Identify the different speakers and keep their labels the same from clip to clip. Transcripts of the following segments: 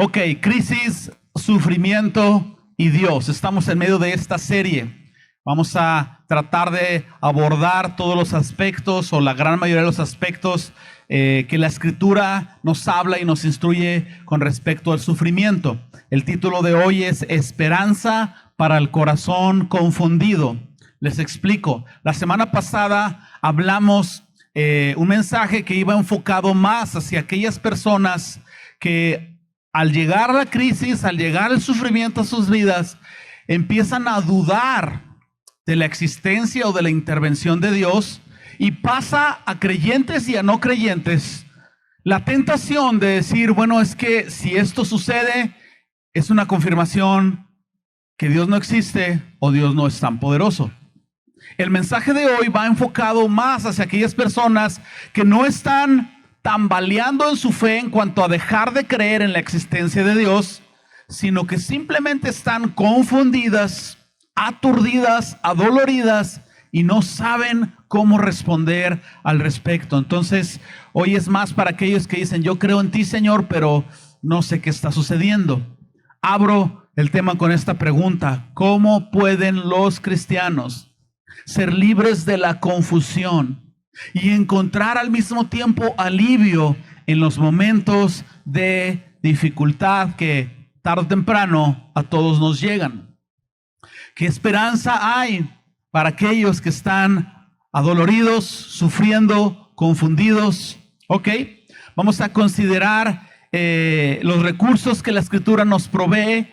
Speaker 1: Ok, crisis, sufrimiento y Dios. Estamos en medio de esta serie. Vamos a tratar de abordar todos los aspectos o la gran mayoría de los aspectos que la Escritura nos habla y nos instruye con respecto al sufrimiento. El título de hoy es Esperanza para el corazón confundido. Les explico. La semana pasada hablamos un mensaje que iba enfocado más hacia aquellas personas que al llegar a la crisis, al llegar el sufrimiento a sus vidas, empiezan a dudar de la existencia o de la intervención de Dios, y pasa a creyentes y a no creyentes la tentación de decir, bueno, es que si esto sucede, es una confirmación que Dios no existe o Dios no es tan poderoso. El mensaje de hoy va enfocado más hacia aquellas personas que no están tambaleando en su fe en cuanto a dejar de creer en la existencia de Dios, sino que simplemente están confundidas, aturdidas, adoloridas y no saben cómo responder al respecto. Entonces, hoy es más para aquellos que dicen, yo creo en ti, Señor, pero no sé qué está sucediendo. Abro el tema con esta pregunta: ¿cómo pueden los cristianos ser libres de la confusión y encontrar al mismo tiempo alivio en los momentos de dificultad que tarde o temprano a todos nos llegan? ¿Qué esperanza hay para aquellos que están adoloridos, sufriendo, confundidos? Ok, vamos a considerar los recursos que la Escritura nos provee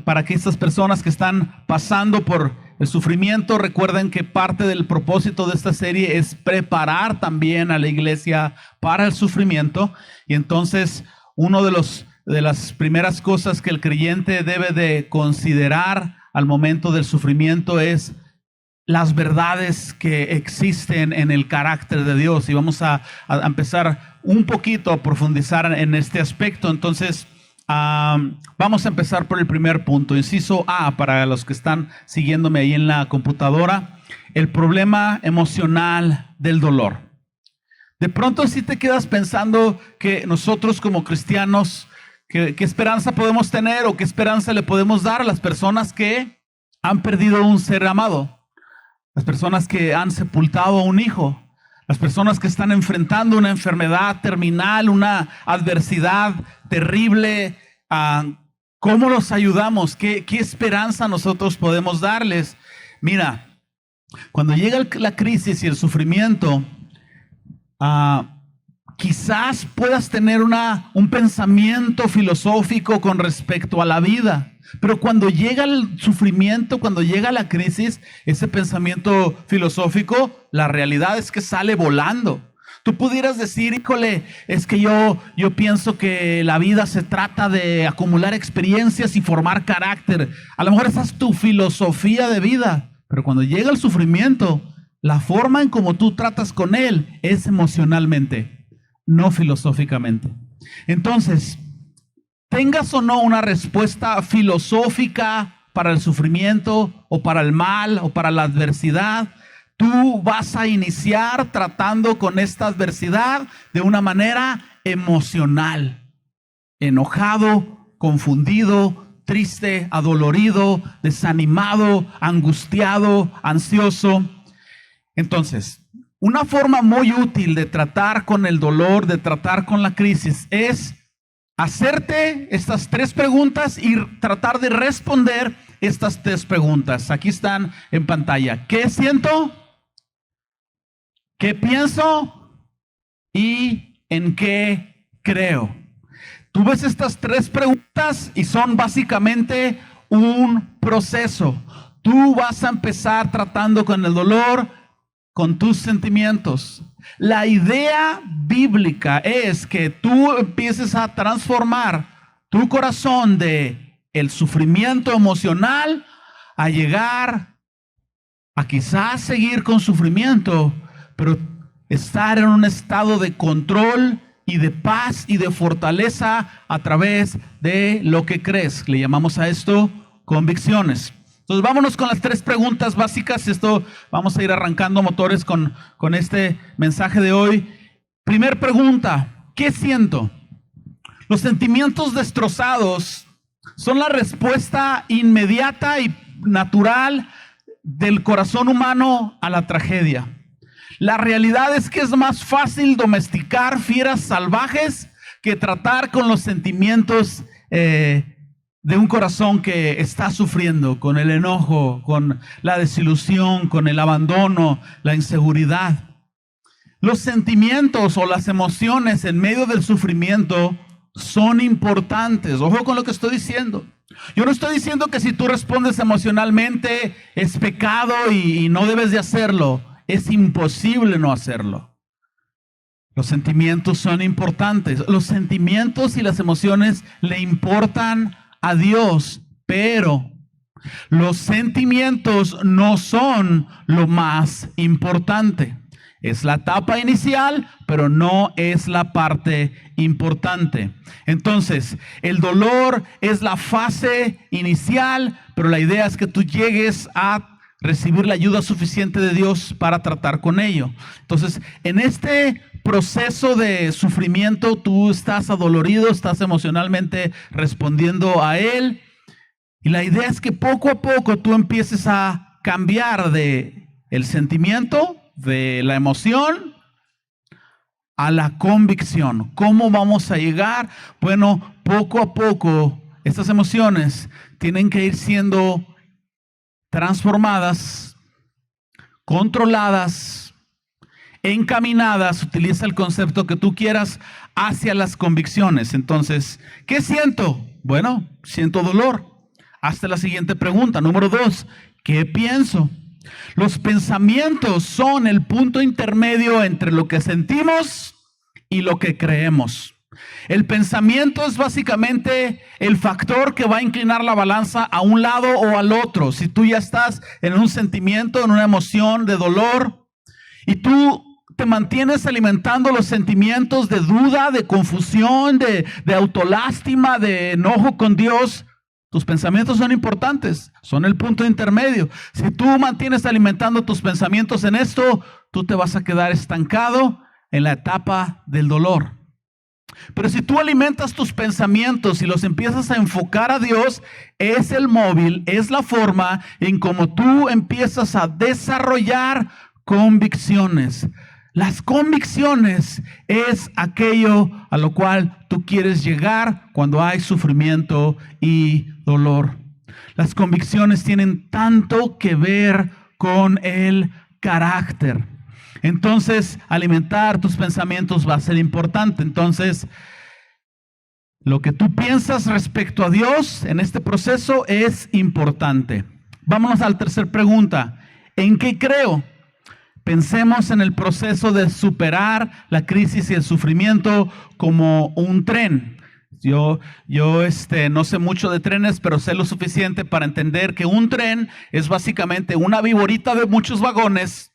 Speaker 1: para que estas personas que están pasando por el sufrimiento. Recuerden que parte del propósito de esta serie es preparar también a la iglesia para el sufrimiento. Y entonces, uno de las primeras cosas que el creyente debe de considerar al momento del sufrimiento es las verdades que existen en el carácter de Dios. Y vamos a empezar un poquito a profundizar en este aspecto. Entonces, vamos a empezar por el primer punto. Inciso A, para los que están siguiéndome ahí en la computadora: el problema emocional del dolor. De pronto, si te quedas pensando que nosotros como cristianos, ¿qué esperanza podemos tener o qué esperanza le podemos dar a las personas que han perdido un ser amado? Las personas que han sepultado a un hijo, las personas que están enfrentando una enfermedad terminal, una adversidad terrible. ¿Cómo los ayudamos? ¿Qué esperanza nosotros podemos darles? Mira, cuando llega la crisis y el sufrimiento, quizás puedas tener un pensamiento filosófico con respecto a la vida. Pero cuando llega el sufrimiento, cuando llega la crisis, ese pensamiento filosófico, la realidad es que sale volando. Tú pudieras decir, híjole, es que yo pienso que la vida se trata de acumular experiencias y formar carácter. A lo mejor esa es tu filosofía de vida. Pero cuando llega el sufrimiento, la forma en cómo tú tratas con él es emocionalmente, no filosóficamente. Entonces, tengas o no una respuesta filosófica para el sufrimiento o para el mal o para la adversidad, tú vas a iniciar tratando con esta adversidad de una manera emocional. Enojado, confundido, triste, adolorido, desanimado, angustiado, ansioso. Entonces, una forma muy útil de tratar con el dolor, de tratar con la crisis, es hacerte estas tres preguntas y tratar de responder estas tres preguntas. Aquí están en pantalla. ¿Qué siento? ¿Qué pienso? ¿Y en qué creo? Tú ves estas tres preguntas y son básicamente un proceso. Tú vas a empezar tratando con el dolor, con tus sentimientos. La idea bíblica es que tú empieces a transformar tu corazón de el sufrimiento emocional a llegar a quizás seguir con sufrimiento, pero estar en un estado de control y de paz y de fortaleza a través de lo que crees. Le llamamos a esto convicciones. Entonces vámonos con las tres preguntas básicas. Vamos a ir arrancando motores con este mensaje de hoy. Primer pregunta: ¿qué siento? Los sentimientos destrozados son la respuesta inmediata y natural del corazón humano a la tragedia. La realidad es que es más fácil domesticar fieras salvajes que tratar con los sentimientos de un corazón que está sufriendo, con el enojo, con la desilusión, con el abandono, la inseguridad. Los sentimientos o las emociones en medio del sufrimiento son importantes. Ojo con lo que estoy diciendo. Yo no estoy diciendo que si tú respondes emocionalmente es pecado y no debes de hacerlo. Es imposible no hacerlo. Los sentimientos son importantes. Los sentimientos y las emociones le importan a Dios, pero los sentimientos no son lo más importante. Es la etapa inicial, pero no es la parte importante. Entonces, el dolor es la fase inicial, pero la idea es que tú llegues a recibir la ayuda suficiente de Dios para tratar con ello. Entonces, en este proceso de sufrimiento, tú estás adolorido, estás emocionalmente respondiendo a él. Y la idea es que poco a poco tú empieces a cambiar de el sentimiento, de la emoción, a la convicción. ¿Cómo vamos a llegar? Bueno, poco a poco estas emociones tienen que ir siendo transformadas, controladas, encaminadas, utiliza el concepto que tú quieras, hacia las convicciones. Entonces, ¿qué siento? Bueno, siento dolor. Hazte la siguiente pregunta. Número 2, ¿qué pienso? Los pensamientos son el punto intermedio entre lo que sentimos y lo que creemos. El pensamiento es básicamente el factor que va a inclinar la balanza a un lado o al otro. Si tú ya estás en un sentimiento, en una emoción de dolor, y tú te mantienes alimentando los sentimientos de duda, de confusión, de autolástima, de enojo con Dios, tus pensamientos son importantes, son el punto intermedio. Si tú mantienes alimentando tus pensamientos en esto, tú te vas a quedar estancado en la etapa del dolor. Pero si tú alimentas tus pensamientos y los empiezas a enfocar a Dios, es el móvil, es la forma en cómo tú empiezas a desarrollar convicciones. Las convicciones es aquello a lo cual tú quieres llegar cuando hay sufrimiento y dolor. Las convicciones tienen tanto que ver con el carácter. Entonces, alimentar tus pensamientos va a ser importante. Entonces, lo que tú piensas respecto a Dios en este proceso es importante. Vámonos a la tercera pregunta. ¿En qué creo? Pensemos en el proceso de superar la crisis y el sufrimiento como un tren. Yo no sé mucho de trenes, pero sé lo suficiente para entender que un tren es básicamente una viborita de muchos vagones.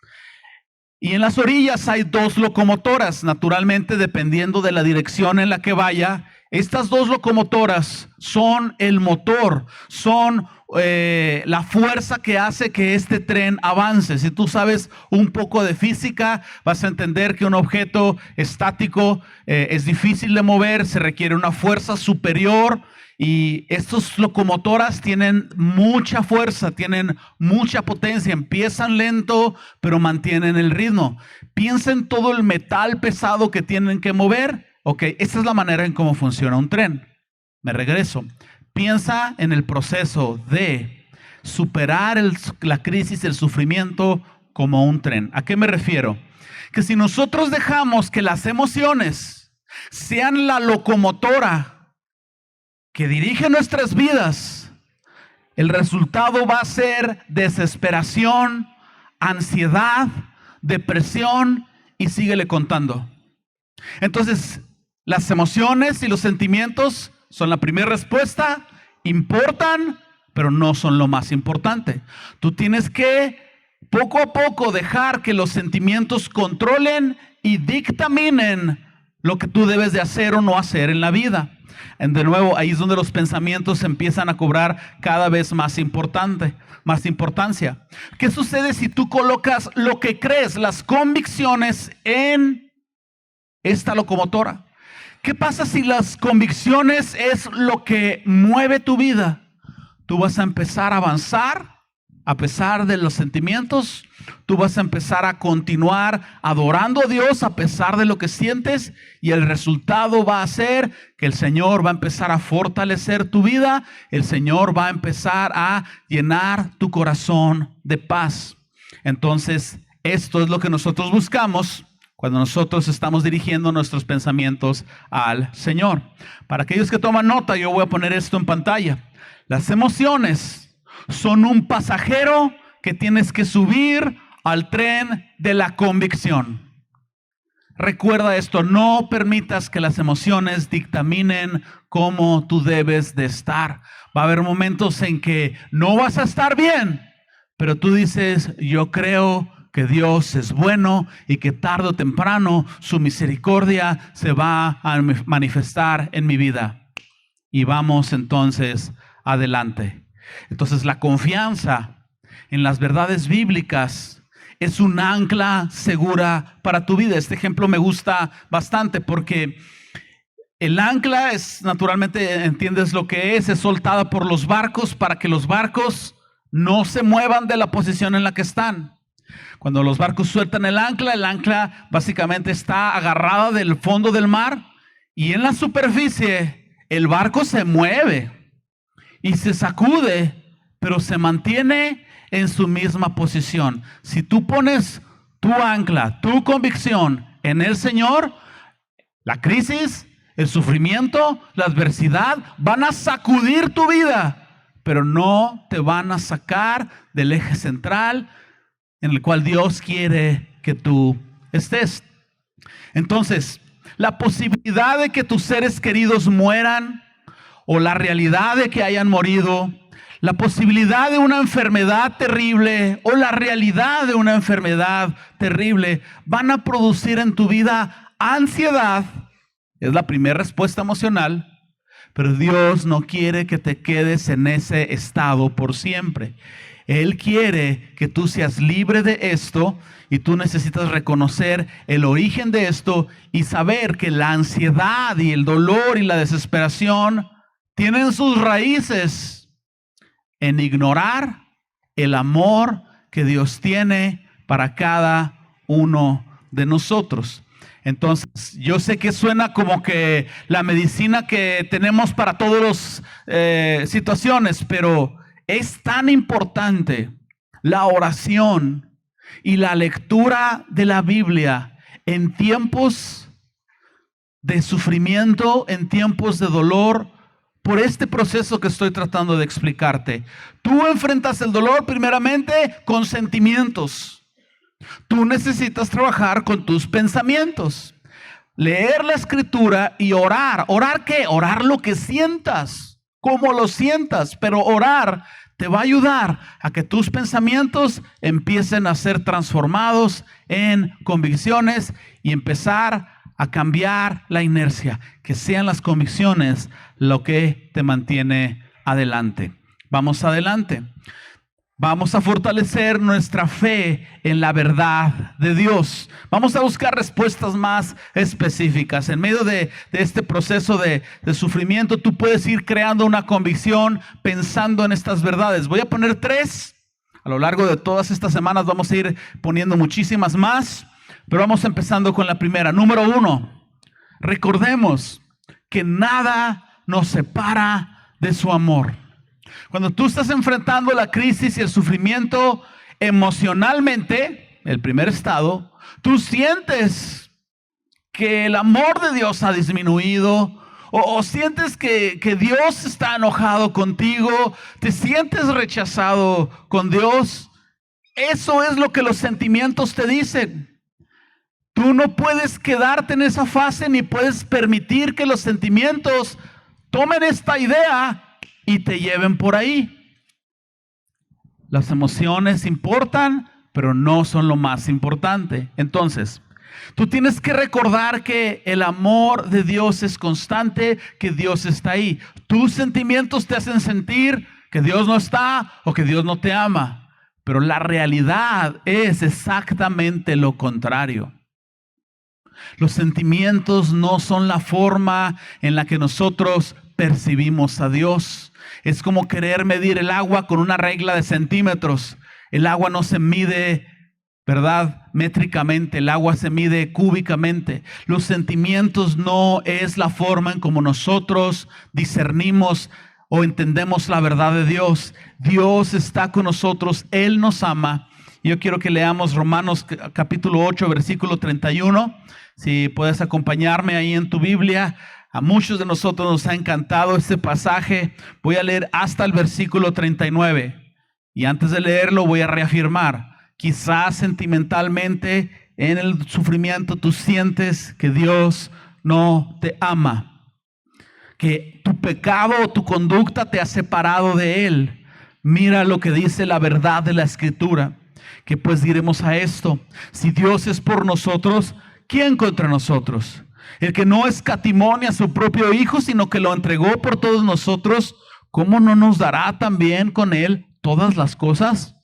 Speaker 1: Y en las orillas hay dos locomotoras, naturalmente dependiendo de la dirección en la que vaya. Estas dos locomotoras son el motor, son la fuerza que hace que este tren avance. Si tú sabes un poco de física, vas a entender que un objeto estático es difícil de mover, se requiere una fuerza superior. Y estas locomotoras tienen mucha fuerza, tienen mucha potencia, empiezan lento, pero mantienen el ritmo. Piensa en todo el metal pesado que tienen que mover. Ok, esta es la manera en cómo funciona un tren. Me regreso. Piensa en el proceso de superar la crisis, el sufrimiento como un tren. ¿A qué me refiero? Que si nosotros dejamos que las emociones sean la locomotora que dirige nuestras vidas, el resultado va a ser desesperación, ansiedad, depresión y síguele contando. Entonces, las emociones y los sentimientos son la primera respuesta, importan, pero no son lo más importante. Tú tienes que poco a poco dejar que los sentimientos controlen y dictaminen lo que tú debes de hacer o no hacer en la vida. De nuevo, ahí es donde los pensamientos empiezan a cobrar cada vez más importancia. ¿Qué sucede si tú colocas lo que crees, las convicciones en esta locomotora? ¿Qué pasa si las convicciones es lo que mueve tu vida? Tú vas a empezar a avanzar a pesar de los sentimientos. Tú vas a empezar a continuar adorando a Dios a pesar de lo que sientes, y el resultado va a ser que el Señor va a empezar a fortalecer tu vida. El Señor va a empezar a llenar tu corazón de paz. Entonces, esto es lo que nosotros buscamos cuando nosotros estamos dirigiendo nuestros pensamientos al Señor. Para aquellos que toman nota, yo voy a poner esto en pantalla. Las emociones son un pasajero que tienes que subir al tren de la convicción. Recuerda esto, no permitas que las emociones dictaminen cómo tú debes de estar. Va a haber momentos en que no vas a estar bien, pero tú dices, yo creo que Dios es bueno y que tarde o temprano su misericordia se va a manifestar en mi vida. Y vamos entonces adelante. Entonces la confianza en las verdades bíblicas es un ancla segura para tu vida. Este ejemplo me gusta bastante porque el ancla es, naturalmente entiendes lo que es soltada por los barcos para que los barcos no se muevan de la posición en la que están. Cuando los barcos sueltan el ancla básicamente está agarrada del fondo del mar, y en la superficie el barco se mueve y se sacude, pero se mantiene en su misma posición. Si tú pones tu ancla, tu convicción en el Señor, la crisis, el sufrimiento, la adversidad van a sacudir tu vida, pero no te van a sacar del eje central en el cual Dios quiere que tú estés. Entonces, la posibilidad de que tus seres queridos mueran, o la realidad de que hayan morido, la posibilidad de una enfermedad terrible o la realidad de una enfermedad terrible van a producir en tu vida ansiedad. Es la primera respuesta emocional. Pero Dios no quiere que te quedes en ese estado por siempre. Él quiere que tú seas libre de esto, y tú necesitas reconocer el origen de esto y saber que la ansiedad y el dolor y la desesperación tienen sus raíces en ignorar el amor que Dios tiene para cada uno de nosotros. Entonces, yo sé que suena como que la medicina que tenemos para todas las situaciones, pero es tan importante la oración y la lectura de la Biblia en tiempos de sufrimiento, en tiempos de dolor, por este proceso que estoy tratando de explicarte. Tú enfrentas el dolor primeramente con sentimientos. Tú necesitas trabajar con tus pensamientos, leer la escritura y orar. ¿Orar qué? Orar lo que sientas, como lo sientas, pero orar te va a ayudar a que tus pensamientos empiecen a ser transformados en convicciones y empezar a cambiar la inercia, que sean las convicciones lo que te mantiene adelante. Vamos adelante. Vamos a fortalecer nuestra fe en la verdad de Dios. Vamos a buscar respuestas más específicas. En medio de este proceso de sufrimiento, tú puedes ir creando una convicción pensando en estas verdades. Voy a poner 3. A lo largo de todas estas semanas vamos a ir poniendo muchísimas más, pero vamos empezando con la primera. Número 1, recordemos que nada nos separa de su amor. Cuando tú estás enfrentando la crisis y el sufrimiento emocionalmente, el primer estado, tú sientes que el amor de Dios ha disminuido, o sientes que Dios está enojado contigo, te sientes rechazado con Dios. Eso es lo que los sentimientos te dicen. Tú no puedes quedarte en esa fase, ni puedes permitir que los sentimientos tomen esta idea y te lleven por ahí. Las emociones importan, pero no son lo más importante. Entonces, tú tienes que recordar que el amor de Dios es constante, que Dios está ahí. Tus sentimientos te hacen sentir que Dios no está o que Dios no te ama, pero la realidad es exactamente lo contrario. Los sentimientos no son la forma en la que nosotros percibimos a Dios. Es como querer medir el agua con una regla de centímetros. El agua no se mide, ¿verdad?, métricamente, el agua se mide cúbicamente. Los sentimientos no es la forma en como nosotros discernimos o entendemos la verdad de Dios. Dios está con nosotros, Él nos ama. Yo quiero que leamos Romanos capítulo 8, versículo 31. Si puedes acompañarme ahí en tu Biblia. A muchos de nosotros nos ha encantado este pasaje. Voy a leer hasta el versículo 39. Y antes de leerlo voy a reafirmar. Quizás sentimentalmente en el sufrimiento tú sientes que Dios no te ama, que tu pecado o tu conducta te ha separado de Él. Mira lo que dice la verdad de la Escritura. Que pues diremos a esto: si Dios es por nosotros, ¿quién contra nosotros? El que no escatimó ni a su propio Hijo, sino que lo entregó por todos nosotros, ¿cómo no nos dará también con Él todas las cosas?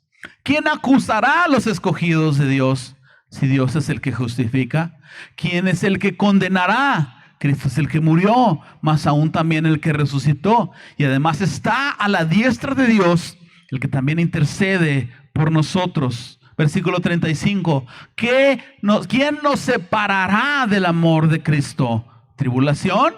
Speaker 1: ¿Quién acusará a los escogidos de Dios si Dios es el que justifica? ¿Quién es el que condenará? Cristo es el que murió, más aún también el que resucitó. Y además está a la diestra de Dios, el que también intercede por nosotros. Versículo 35. ¿Quién nos separará del amor de Cristo? ¿Tribulación?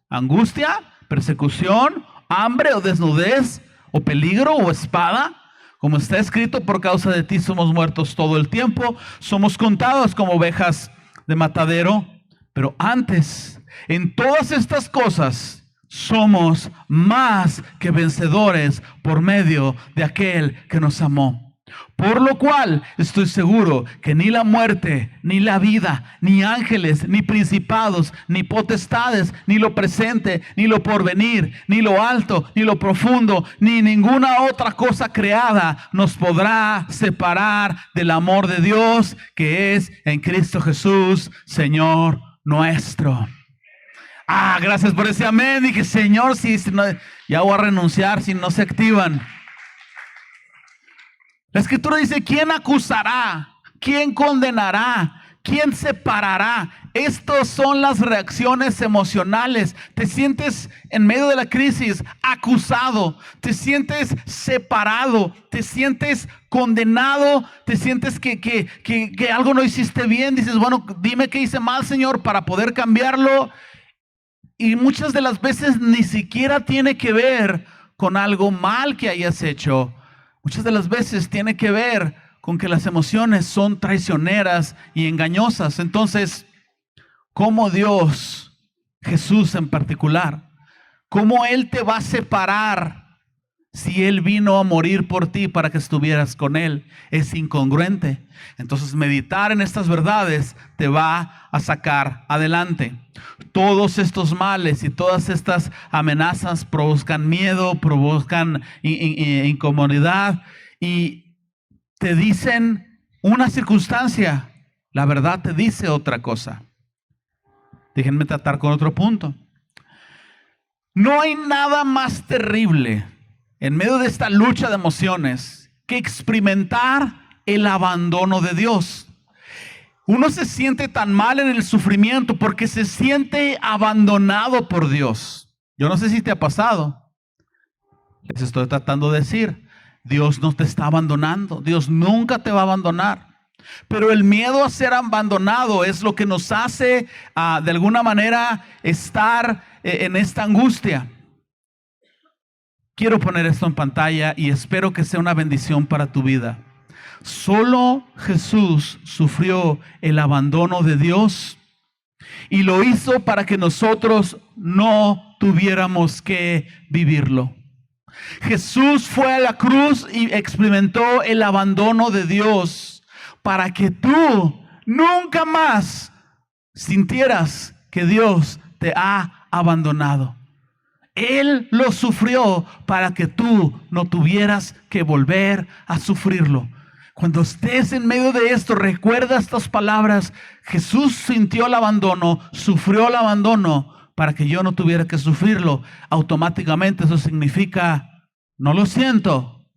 Speaker 1: ¿Angustia? ¿Persecución? ¿Hambre o desnudez? ¿O peligro o espada? Como está escrito, por causa de ti somos muertos todo el tiempo, somos contados como ovejas de matadero. Pero antes, en todas estas cosas, somos más que vencedores por medio de aquel que nos amó. Por lo cual estoy seguro que ni la muerte, ni la vida, ni ángeles, ni principados, ni potestades, ni lo presente, ni lo porvenir, ni lo alto, ni lo profundo, ni ninguna otra cosa creada nos podrá separar del amor de Dios que es en Cristo Jesús, Señor nuestro. Gracias por ese amén. Dije, Señor, si no, ya voy a renunciar si no se activan. La Escritura dice: ¿quién acusará? ¿Quién condenará? ¿Quién separará? Estas son las reacciones emocionales. Te sientes en medio de la crisis acusado, te sientes separado, te sientes condenado, te sientes que algo no hiciste bien. Dices, bueno, dime qué hice mal, Señor, para poder cambiarlo. Y muchas de las veces ni siquiera tiene que ver con algo mal que hayas hecho. Muchas de las veces tiene que ver con que las emociones son traicioneras y engañosas. Entonces, ¿cómo Dios, Jesús en particular, cómo Él te va a separar si Él vino a morir por ti para que estuvieras con Él? Es incongruente. Entonces, meditar en estas verdades te va a sacar adelante. Todos estos males y todas estas amenazas provocan miedo, provocan incomodidad y te dicen una circunstancia. La verdad te dice otra cosa. Déjenme tratar con otro punto. No hay nada más terrible en medio de esta lucha de emociones que experimentar el abandono de Dios. Uno se siente tan mal en el sufrimiento porque se siente abandonado por Dios. Yo no sé si te ha pasado. Les estoy tratando de decir, Dios no te está abandonando. Dios nunca te va a abandonar. Pero el miedo a ser abandonado es lo que nos hace de alguna manera estar en esta angustia. Quiero poner esto en pantalla y espero que sea una bendición para tu vida. Solo Jesús sufrió el abandono de Dios y lo hizo para que nosotros no tuviéramos que vivirlo. Jesús fue a la cruz y experimentó el abandono de Dios para que tú nunca más sintieras que Dios te ha abandonado. Él lo sufrió para que tú no tuvieras que volver a sufrirlo. Cuando estés en medio de esto, recuerda estas palabras. Jesús sintió el abandono, sufrió el abandono para que yo no tuviera que sufrirlo. Automáticamente eso significa, no lo siento,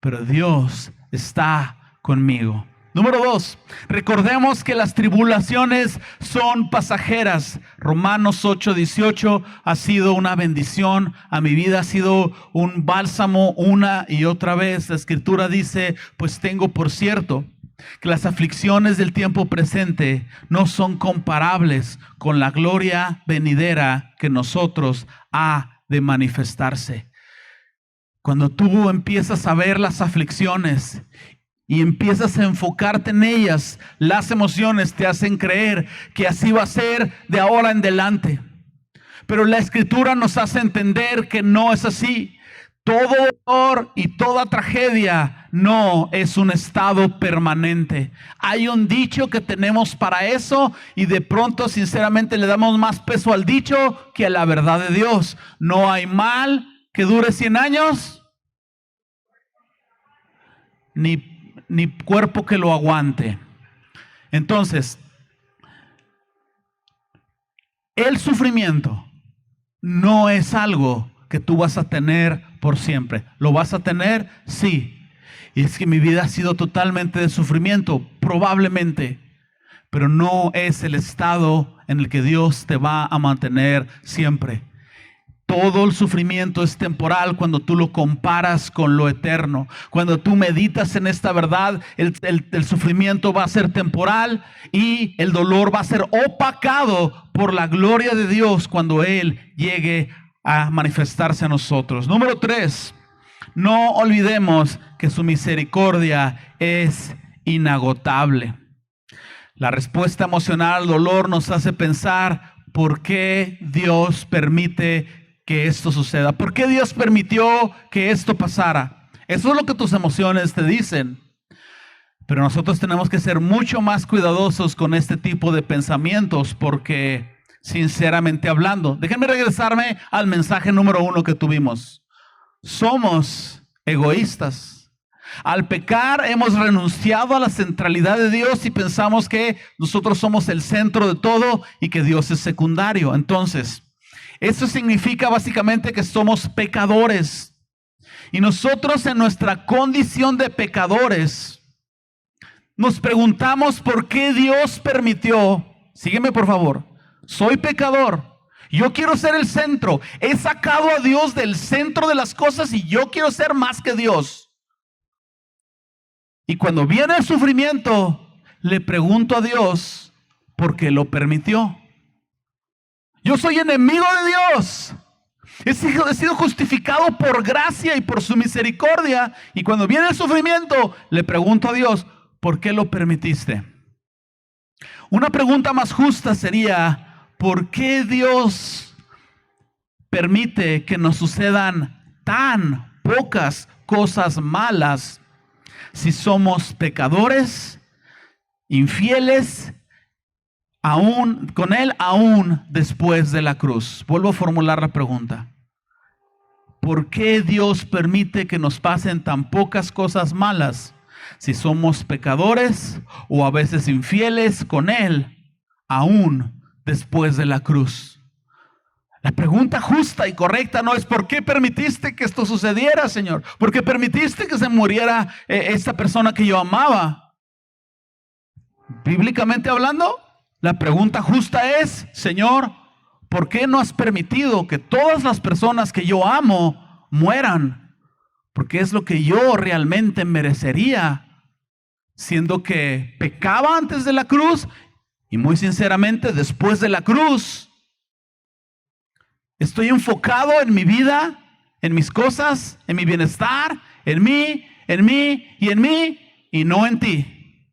Speaker 1: pero Dios está conmigo. Número 2, recordemos que las tribulaciones son pasajeras. Romanos 8:18 ha sido una bendición a mi vida, ha sido un bálsamo una y otra vez. La Escritura dice, pues tengo por cierto que las aflicciones del tiempo presente no son comparables con la gloria venidera que nosotros ha de manifestarse. Cuando tú empiezas a ver las aflicciones y empiezas a enfocarte en ellas, las emociones te hacen creer que así va a ser de ahora en adelante. Pero la Escritura nos hace entender que no es así. Todo dolor y toda tragedia no es un estado permanente. Hay un dicho que tenemos para eso y de pronto sinceramente le damos más peso al dicho que a la verdad de Dios. No hay mal que dure 100 años, ni cuerpo que lo aguante. Entonces, el sufrimiento no es algo que tú vas a tener por siempre. ¿Lo vas a tener? Sí. Y es que mi vida ha sido totalmente de sufrimiento, probablemente, pero no es el estado en el que Dios te va a mantener siempre. Todo el sufrimiento es temporal cuando tú lo comparas con lo eterno. Cuando tú meditas en esta verdad, el sufrimiento va a ser temporal y el dolor va a ser opacado por la gloria de Dios cuando Él llegue a manifestarse a nosotros. Número 3, no olvidemos que su misericordia es inagotable. La respuesta emocional al dolor nos hace pensar por qué Dios permite que esto suceda. ¿Por qué Dios permitió que esto pasara? Eso es lo que tus emociones te dicen. Pero nosotros tenemos que ser mucho más cuidadosos con este tipo de pensamientos porque, sinceramente hablando, déjenme regresarme al mensaje número 1 que tuvimos. Somos egoístas. Al pecar hemos renunciado a la centralidad de Dios y pensamos que nosotros somos el centro de todo y que Dios es secundario. Entonces, eso significa básicamente que somos pecadores. Y nosotros en nuestra condición de pecadores nos preguntamos por qué Dios permitió. Sígueme por favor. Soy pecador. Yo quiero ser el centro. He sacado a Dios del centro de las cosas y yo quiero ser más que Dios. Y cuando viene el sufrimiento, le pregunto a Dios por qué lo permitió. Yo soy enemigo de Dios. He sido justificado por gracia y por su misericordia. Y cuando viene el sufrimiento, le pregunto a Dios, ¿por qué lo permitiste? Una pregunta más justa sería, ¿por qué Dios permite que nos sucedan tan pocas cosas malas si somos pecadores, infieles, aún con Él, aún después de la cruz? Vuelvo a formular la pregunta. ¿Por qué Dios permite que nos pasen tan pocas cosas malas si somos pecadores o a veces infieles con Él, aún después de la cruz? La pregunta justa y correcta no es ¿por qué permitiste que esto sucediera, Señor? ¿Por qué permitiste que se muriera esta persona que yo amaba? Bíblicamente hablando, la pregunta justa es, Señor, ¿por qué no has permitido que todas las personas que yo amo mueran? Porque es lo que yo realmente merecería, siendo que pecaba antes de la cruz y muy sinceramente después de la cruz. Estoy enfocado en mi vida, en mis cosas, en mi bienestar, en mí y no en ti.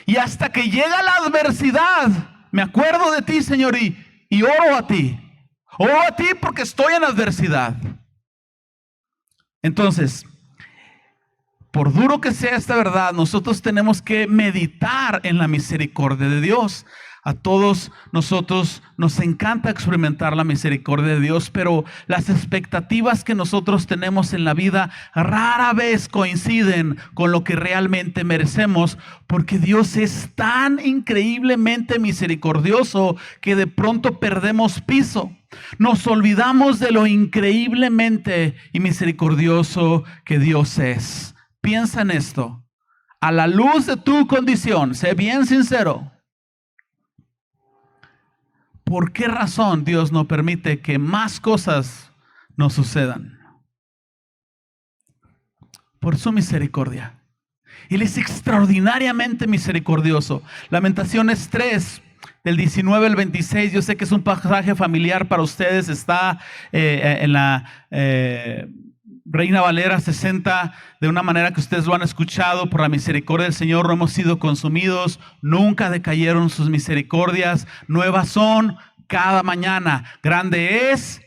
Speaker 1: Y hasta que llega la adversidad, me acuerdo de ti, Señor, y oro a ti. Oro a ti porque estoy en adversidad. Entonces, por duro que sea esta verdad, nosotros tenemos que meditar en la misericordia de Dios. A todos nosotros nos encanta experimentar la misericordia de Dios, pero las expectativas que nosotros tenemos en la vida rara vez coinciden con lo que realmente merecemos, porque Dios es tan increíblemente misericordioso que de pronto perdemos piso. Nos olvidamos de lo increíblemente y misericordioso que Dios es. Piensa en esto. a la luz de tu condición, sé bien sincero, ¿por qué razón Dios no permite que más cosas nos sucedan? Por su misericordia. Él es extraordinariamente misericordioso. Lamentaciones 3, del 19 al 26, yo sé que es un pasaje familiar para ustedes, está en la Reina Valera 60, de una manera que ustedes lo han escuchado. Por la misericordia del Señor no hemos sido consumidos, nunca decayeron sus misericordias, nuevas son cada mañana, grande es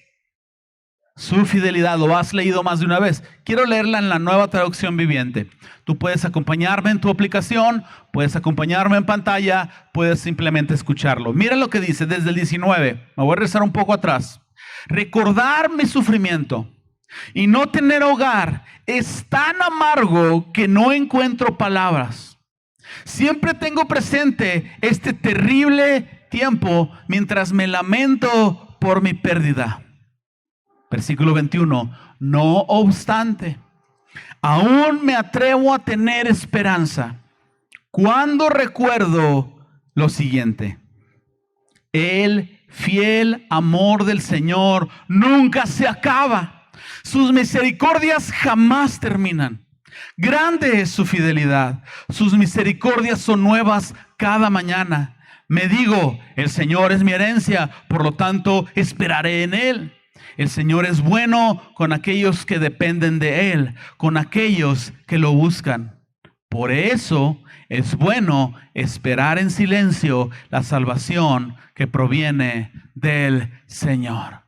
Speaker 1: su fidelidad. Lo has leído más de una vez. Quiero leerla en la Nueva Traducción Viviente. Tú puedes acompañarme en tu aplicación, puedes acompañarme en pantalla, puedes simplemente escucharlo. Mira lo que dice desde el 19. Me voy a regresar un poco atrás. Recordar mi sufrimiento y no tener hogar es tan amargo que no encuentro palabras. Siempre tengo presente este terrible tiempo mientras me lamento por mi pérdida. Versículo 21. No obstante, aún me atrevo a tener esperanza cuando recuerdo lo siguiente. El fiel amor del Señor nunca se acaba. Sus misericordias jamás terminan. Grande es su fidelidad. Sus misericordias son nuevas cada mañana. Me digo, el Señor es mi herencia, por lo tanto esperaré en Él. El Señor es bueno con aquellos que dependen de Él, con aquellos que lo buscan. Por eso es bueno esperar en silencio la salvación que proviene del Señor.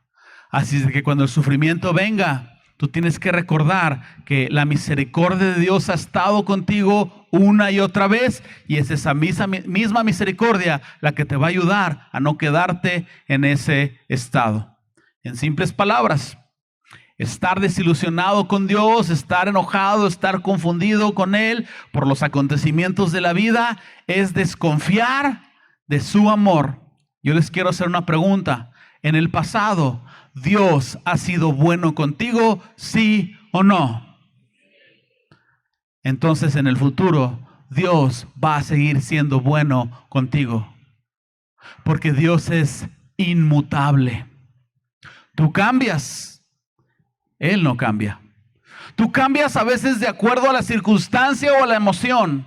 Speaker 1: Así es que cuando el sufrimiento venga, tú tienes que recordar que la misericordia de Dios ha estado contigo una y otra vez, y es esa misma misericordia la que te va a ayudar a no quedarte en ese estado. En simples palabras, estar desilusionado con Dios, estar enojado, estar confundido con Él por los acontecimientos de la vida, es desconfiar de su amor. Yo les quiero hacer una pregunta. En el pasado, ¿Dios ha sido bueno contigo, sí o no? Entonces, en el futuro, Dios va a seguir siendo bueno contigo, porque Dios es inmutable. Tú cambias, Él no cambia. Tú cambias a veces de acuerdo a la circunstancia o a la emoción.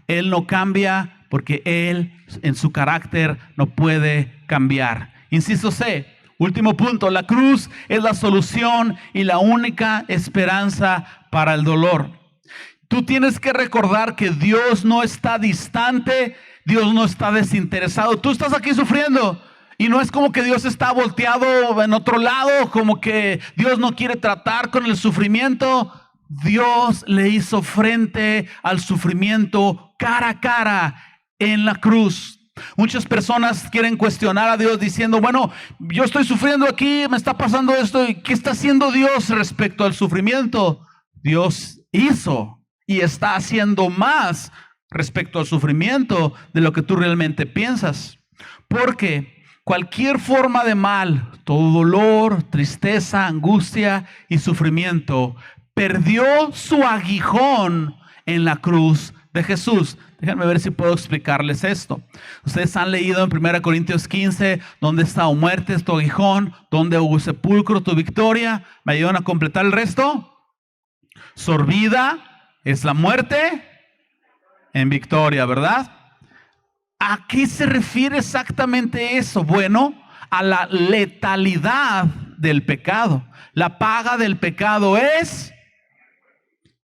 Speaker 1: Él no cambia porque Él en su carácter no puede cambiar. Inciso C, último punto, la cruz es la solución y la única esperanza para el dolor. Tú tienes que recordar que Dios no está distante, Dios no está desinteresado. Tú estás aquí sufriendo. Y no es como que Dios está volteado en otro lado, como que Dios no quiere tratar con el sufrimiento. Dios le hizo frente al sufrimiento cara a cara en la cruz. Muchas personas quieren cuestionar a Dios diciendo, bueno, yo estoy sufriendo aquí, me está pasando esto, ¿y qué está haciendo Dios respecto al sufrimiento? Dios hizo y está haciendo más respecto al sufrimiento de lo que tú realmente piensas. Porque cualquier forma de mal, todo dolor, tristeza, angustia y sufrimiento, perdió su aguijón en la cruz de Jesús. Déjenme ver si puedo explicarles esto. Ustedes han leído en 1 Corintios 15, ¿dónde está o muerte es tu aguijón? ¿Dónde hubo sepulcro tu victoria? ¿Me ayudan a completar el resto? Sorbida es la muerte en victoria, ¿verdad? ¿A qué se refiere exactamente eso? Bueno, a la letalidad del pecado. La paga del pecado es...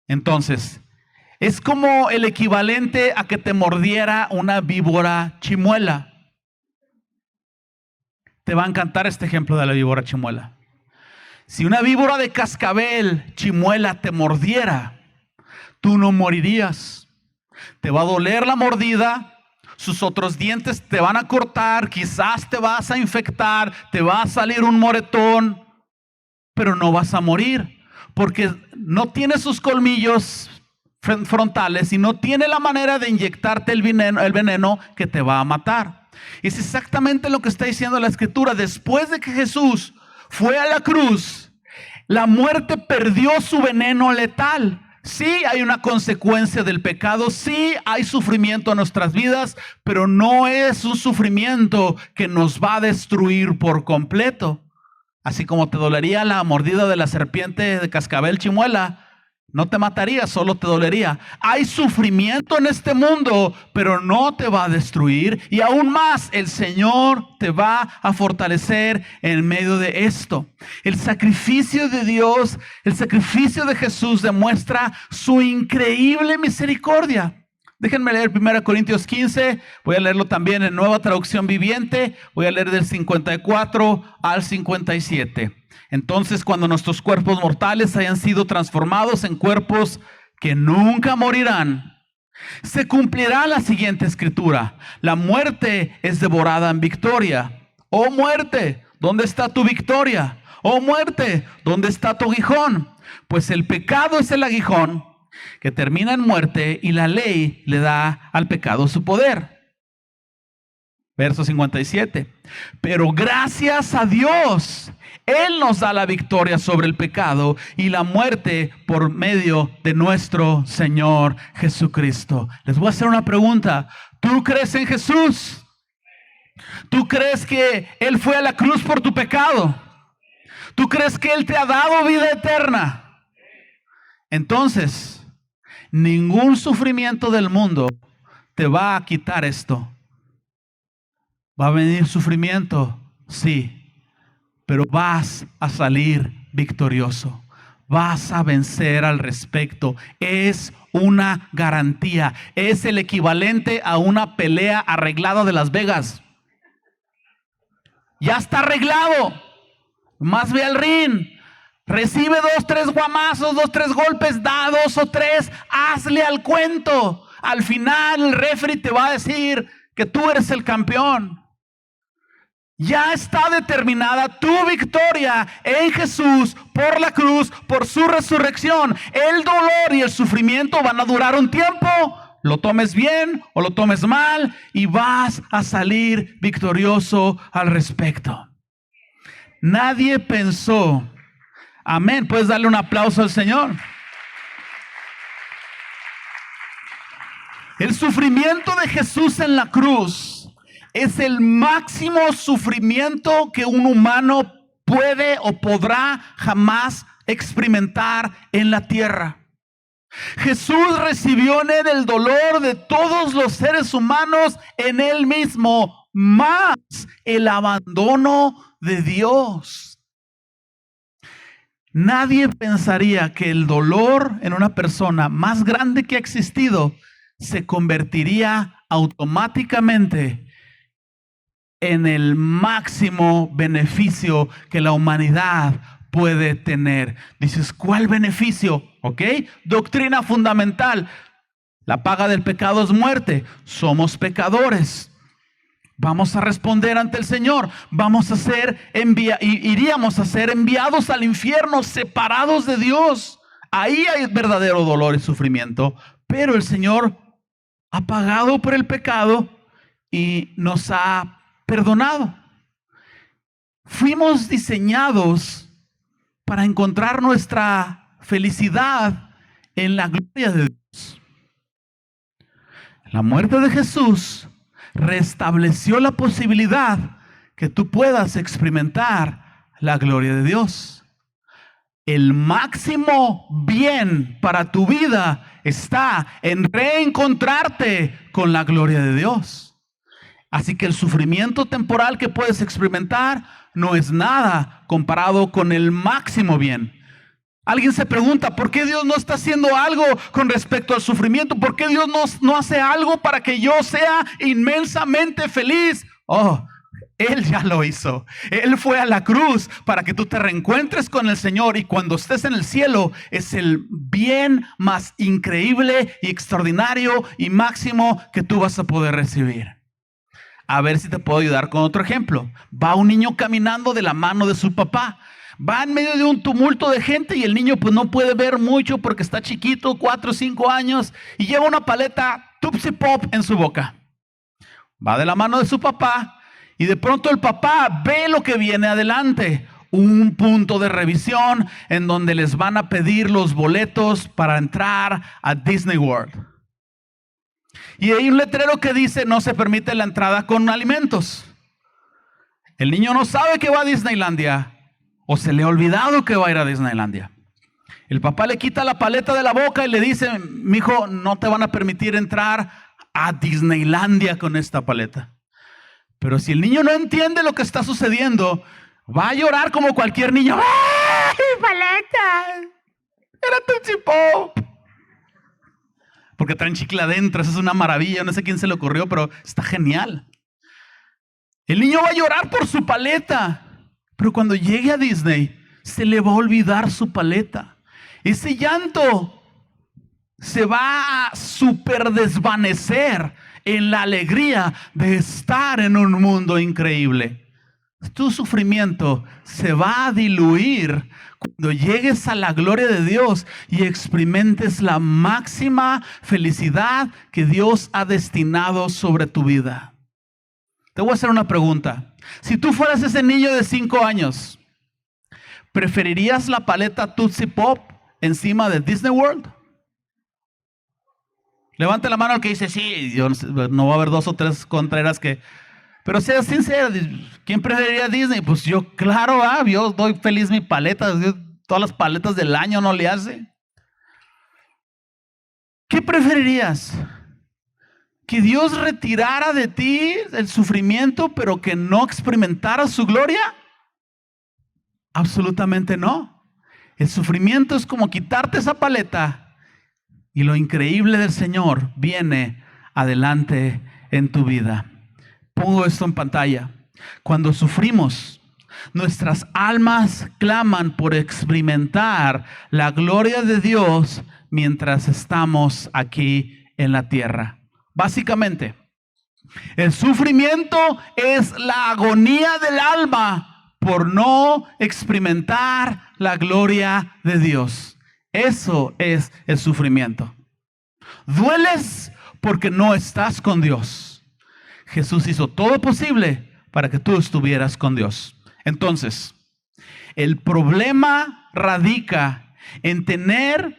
Speaker 1: Entonces, es como el equivalente a que te mordiera una víbora chimuela. Te va a encantar este ejemplo de la víbora chimuela. Si una víbora de cascabel chimuela te mordiera, tú no morirías. Te va a doler la mordida. Sus otros dientes te van a cortar, quizás te vas a infectar, te va a salir un moretón, pero no vas a morir, porque no tiene sus colmillos frontales y no tiene la manera de inyectarte el veneno que te va a matar. Es exactamente lo que está diciendo la Escritura. Después de que Jesús fue a la cruz, la muerte perdió su veneno letal. Sí hay una consecuencia del pecado, sí hay sufrimiento en nuestras vidas, pero no es un sufrimiento que nos va a destruir por completo. Así como te dolería la mordida de la serpiente de cascabel chimuela, no te mataría, solo te dolería. Hay sufrimiento en este mundo, pero no te va a destruir. Y aún más, el Señor te va a fortalecer en medio de esto. El sacrificio de Dios, el sacrificio de Jesús demuestra su increíble misericordia. Déjenme leer 1 Corintios 15, voy a leerlo también en Nueva Traducción Viviente, voy a leer del 54 al 57. Entonces, cuando nuestros cuerpos mortales hayan sido transformados en cuerpos que nunca morirán, se cumplirá la siguiente escritura: la muerte es devorada en victoria. Oh muerte, ¿dónde está tu victoria? Oh muerte, ¿dónde está tu aguijón? Pues el pecado es el aguijón que termina en muerte, y la ley le da al pecado su poder. Verso 57. Pero gracias a Dios, Él nos da la victoria sobre el pecado y la muerte por medio de nuestro Señor Jesucristo. Les voy a hacer una pregunta. ¿Tú crees en Jesús? ¿Tú crees que Él fue a la cruz por tu pecado? ¿Tú crees que Él te ha dado vida eterna? Entonces, ningún sufrimiento del mundo te va a quitar esto. ¿Va a venir sufrimiento? Sí, pero vas a salir victorioso. Vas a vencer al respecto. Es una garantía. Es el equivalente a una pelea arreglada de Las Vegas. Ya está arreglado. Más ve al ring. Recibe 2, 3 guamazos, 2, 3 golpes, da 2 o 3, hazle al cuento. Al final el referee te va a decir que tú eres el campeón. Ya está determinada tu victoria en Jesús por la cruz, por su resurrección. El dolor y el sufrimiento van a durar un tiempo. Lo tomes bien o lo tomes mal, y vas a salir victorioso al respecto. Nadie pensó. Amén. Puedes darle un aplauso al Señor. El sufrimiento de Jesús en la cruz es el máximo sufrimiento que un humano puede o podrá jamás experimentar en la tierra. Jesús recibió en él el dolor de todos los seres humanos en él mismo, más el abandono de Dios. Nadie pensaría que el dolor en una persona más grande que ha existido se convertiría automáticamente en el máximo beneficio que la humanidad puede tener. Dices, ¿cuál beneficio? ¿Ok? Doctrina fundamental. La paga del pecado es muerte. Somos pecadores. Vamos a responder ante el Señor. Vamos a ser iríamos a ser enviados al infierno, separados de Dios. Ahí hay verdadero dolor y sufrimiento. Pero el Señor ha pagado por el pecado y nos ha perdonado. Fuimos diseñados para encontrar nuestra felicidad en la gloria de Dios. La muerte de Jesús restableció la posibilidad que tú puedas experimentar la gloria de Dios. El máximo bien para tu vida está en reencontrarte con la gloria de Dios. Así que el sufrimiento temporal que puedes experimentar no es nada comparado con el máximo bien. Alguien se pregunta, ¿por qué Dios no está haciendo algo con respecto al sufrimiento? ¿Por qué Dios no hace algo para que yo sea inmensamente feliz? Oh, Él ya lo hizo. Él fue a la cruz para que tú te reencuentres con el Señor, y cuando estés en el cielo es el bien más increíble y extraordinario y máximo que tú vas a poder recibir. A ver si te puedo ayudar con otro ejemplo. Va un niño caminando de la mano de su papá. Va en medio de un tumulto de gente y el niño pues no puede ver mucho porque está chiquito, 4 o 5 años, y lleva una paleta Tupsi Pop en su boca. Va de la mano de su papá y de pronto el papá ve lo que viene adelante. un punto de revisión en donde les van a pedir los boletos para entrar a Disney World. Y hay un letrero que dice: no se permite la entrada con alimentos. El niño no sabe que va a Disneylandia, o se le ha olvidado que va a ir a Disneylandia. El papá le quita la paleta de la boca y le dice: mijo, no te van a permitir entrar a Disneylandia con esta paleta. Pero si el niño no entiende lo que está sucediendo, va a llorar como cualquier niño. ¡Ay, paleta! Era Tootsie Pop. Porque traen chicle adentro, eso es una maravilla. No sé quién se le ocurrió, pero está genial. El niño va a llorar por su paleta, pero cuando llegue a Disney, se le va a olvidar su paleta. Ese llanto se va a super desvanecer en la alegría de estar en un mundo increíble. Tu sufrimiento se va a diluir cuando llegues a la gloria de Dios y experimentes la máxima felicidad que Dios ha destinado sobre tu vida. Te voy a hacer una pregunta. Si tú fueras ese niño de 5 años, ¿preferirías la paleta Tootsie Pop encima de Disney World? Levante la mano el que dice sí. No va a haber 2 o 3 contreras que... Pero sea sincero, ¿quién preferiría Disney? Pues yo, claro, yo doy feliz mi paleta. Todas las paletas del año no le hace. ¿Qué preferirías? ¿Que Dios retirara de ti el sufrimiento, pero que no experimentara su gloria? Absolutamente no. El sufrimiento es como quitarte esa paleta y lo increíble del Señor viene adelante en tu vida. Pongo esto en pantalla. Cuando sufrimos, nuestras almas claman por experimentar la gloria de Dios mientras estamos aquí en la tierra. Básicamente, el sufrimiento es la agonía del alma por no experimentar la gloria de Dios. Eso es el sufrimiento. Dueles porque no estás con Dios. Jesús hizo todo posible para que tú estuvieras con Dios. Entonces, el problema radica en tener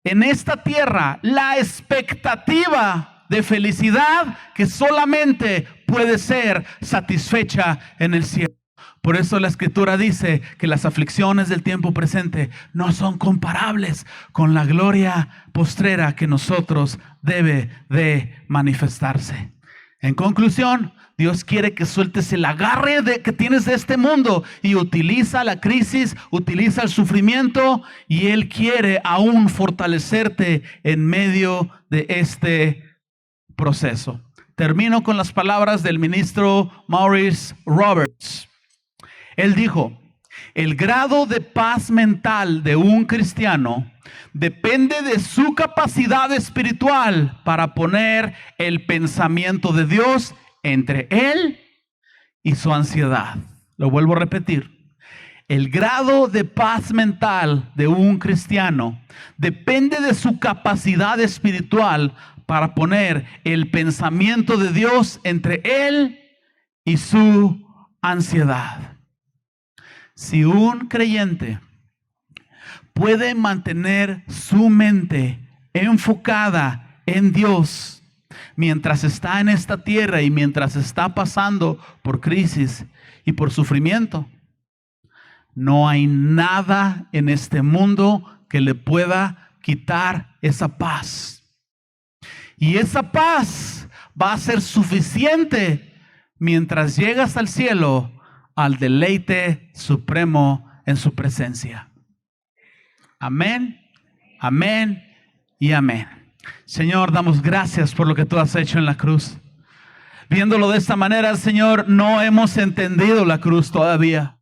Speaker 1: en esta tierra la expectativa de felicidad que solamente puede ser satisfecha en el cielo. Por eso la Escritura dice que las aflicciones del tiempo presente no son comparables con la gloria postrera que nosotros debe de manifestarse. En conclusión, Dios quiere que sueltes el agarre que tienes de este mundo y utiliza la crisis, utiliza el sufrimiento, y Él quiere aún fortalecerte en medio de este proceso. Termino con las palabras del ministro Maurice Roberts. Él dijo: el grado de paz mental de un cristiano depende de su capacidad espiritual para poner el pensamiento de Dios entre él y su ansiedad. Lo vuelvo a repetir. El grado de paz mental de un cristiano depende de su capacidad espiritual para poner el pensamiento de Dios entre él y su ansiedad. Si un creyente puede mantener su mente enfocada en Dios mientras está en esta tierra y mientras está pasando por crisis y por sufrimiento, no hay nada en este mundo que le pueda quitar esa paz. Y esa paz va a ser suficiente mientras llegas al cielo, al deleite supremo en su presencia. Amén, amén y amén. Señor, damos gracias por lo que tú has hecho en la cruz. Viéndolo de esta manera, Señor, no hemos entendido la cruz todavía.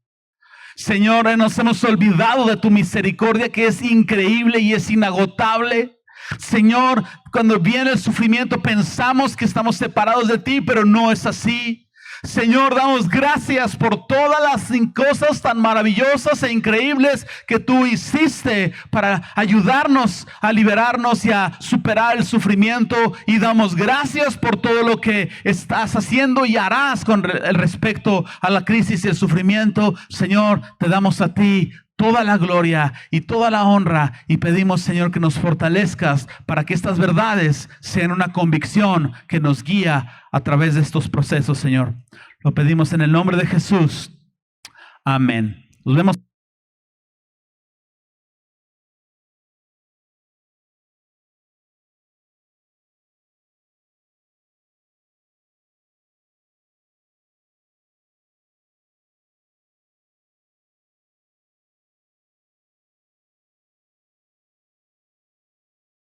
Speaker 1: Señor, nos hemos olvidado de tu misericordia, que es increíble y es inagotable. Señor, cuando viene el sufrimiento pensamos que estamos separados de ti, pero no es así. Señor, damos gracias por todas las cosas tan maravillosas e increíbles que tú hiciste para ayudarnos a liberarnos y a superar el sufrimiento. Y damos gracias por todo lo que estás haciendo y harás con respecto a la crisis y el sufrimiento. Señor, te damos a ti toda la gloria y toda la honra y pedimos, Señor, que nos fortalezcas para que estas verdades sean una convicción que nos guía a través de estos procesos, Señor. Lo pedimos en el nombre de Jesús. Amén. Nos vemos.